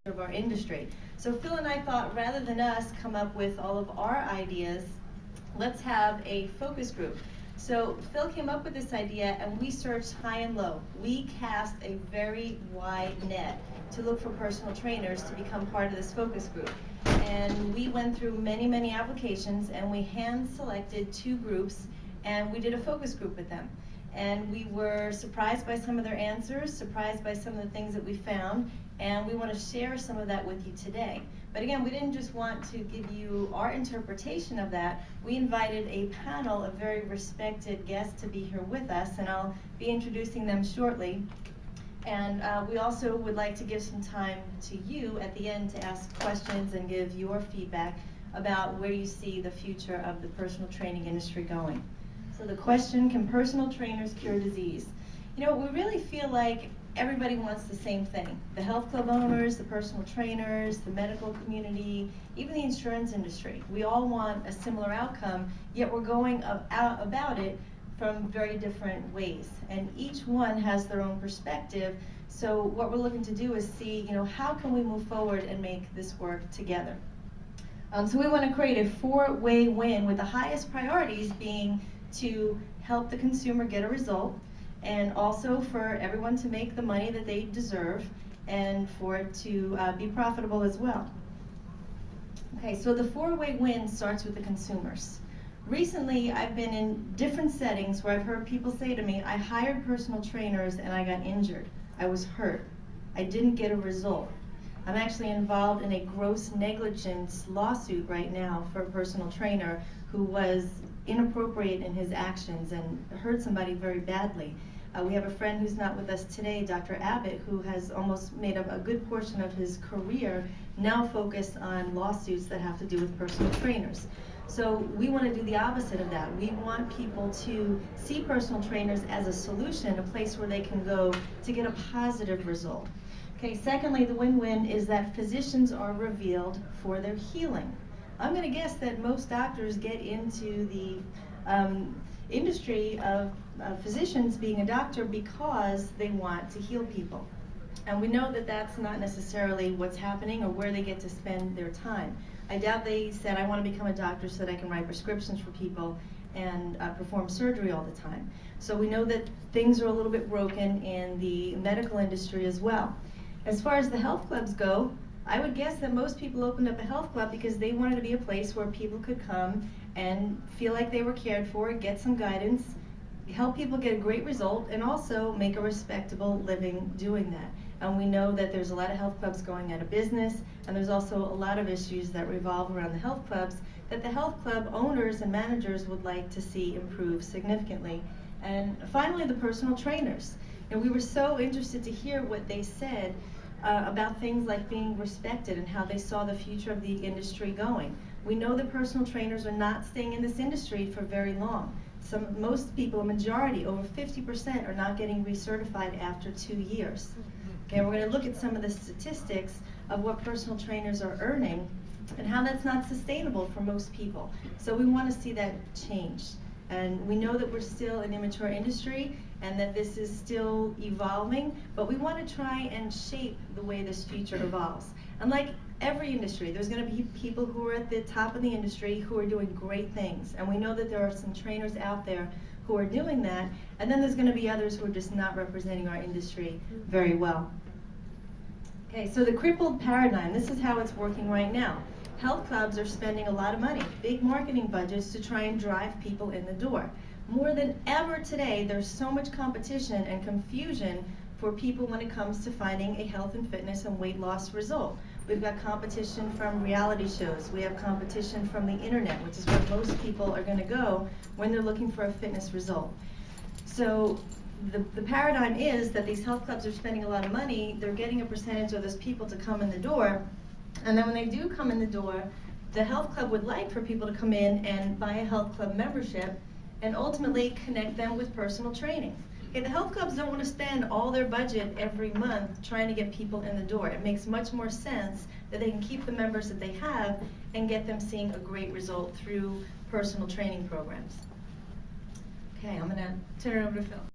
of our industry. So Phil and I thought, rather than us come up with all of our ideas, let's have a focus group. So Phil came up with this idea, and we searched high and low. We cast a very wide net to look for personal trainers to become part of this focus group. And we went through many, many applications, and we hand selected 2 groups, and we did a focus group with them. And we were surprised by some of their answers, surprised by some of the things that we found, and we want to share some of that with you today. But again, we didn't just want to give you our interpretation of that. We invited a panel of very respected guests to be here with us, and I'll be introducing them shortly. And we also would like to give some time to you at the end to ask questions and give your feedback about where you see the future of the personal training industry going. So the question, can personal trainers cure disease? You know, we really feel like everybody wants the same thing. The health club owners, the personal trainers, the medical community, even the insurance industry. We all want a similar outcome, yet we're going about it from very different ways. And each one has their own perspective. So what we're looking to do is see, you know, how can we move forward and make this work together? So we want to create a 4-way win, with the highest priorities being to help the consumer get a result, and also for everyone to make the money that they deserve, and for it to be profitable as well. Okay, so the 4-way win starts with the consumers. Recently, I've been in different settings where I've heard people say to me, I hired personal trainers and I got injured. I was hurt. I didn't get a result. I'm actually involved in a gross negligence lawsuit right now for a personal trainer who was inappropriate in his actions and hurt somebody very badly. We have a friend who's not with us today, Dr. Abbott, who has almost made up a good portion of his career now focused on lawsuits that have to do with personal trainers. So we want to do the opposite of that. We want people to see personal trainers as a solution, a place where they can go to get a positive result. Okay, secondly, the win-win is that physicians are revealed for their healing. I'm going to guess that most doctors get into the industry of physicians being a doctor because they want to heal people. And we know that that's not necessarily what's happening or where they get to spend their time. I doubt they said, I want to become a doctor so that I can write prescriptions for people and perform surgery all the time. So we know that things are a little bit broken in the medical industry as well. As far as the health clubs go, I would guess that most people opened up a health club because they wanted to be a place where people could come and feel like they were cared for, get some guidance, help people get a great result, and also make a respectable living doing that. And we know that there's a lot of health clubs going out of business, and there's also a lot of issues that revolve around the health clubs that the health club owners and managers would like to see improve significantly. And finally, the personal trainers. And we were so interested to hear what they said about things like being respected and how they saw the future of the industry going. We know that personal trainers are not staying in this industry for very long. Most people, a majority, over 50%, are not getting recertified after 2 years. Okay, we're going to look at some of the statistics of what personal trainers are earning and how that's not sustainable for most people. So we want to see that change. And we know that we're still an immature industry and that this is still evolving, but we want to try and shape the way this future evolves. And like every industry, there's going to be people who are at the top of the industry who are doing great things. And we know that there are some trainers out there who are doing that, and then there's going to be others who are just not representing our industry very well. Okay, so the crippled paradigm, this is how it's working right now. Health clubs are spending a lot of money, big marketing budgets, to try and drive people in the door. More than ever today, there's so much competition and confusion for people when it comes to finding a health and fitness and weight loss result. We've got competition from reality shows. We have competition from the internet, which is where most people are going to go when they're looking for a fitness result. So the paradigm is that these health clubs are spending a lot of money, they're getting a percentage of those people to come in the door, and then when they do come in the door, the health club would like for people to come in and buy a health club membership and ultimately connect them with personal training. Okay, the health clubs don't want to spend all their budget every month trying to get people in the door. It makes much more sense that they can keep the members that they have and get them seeing a great result through personal training programs. Okay, I'm going to turn it over to Phil.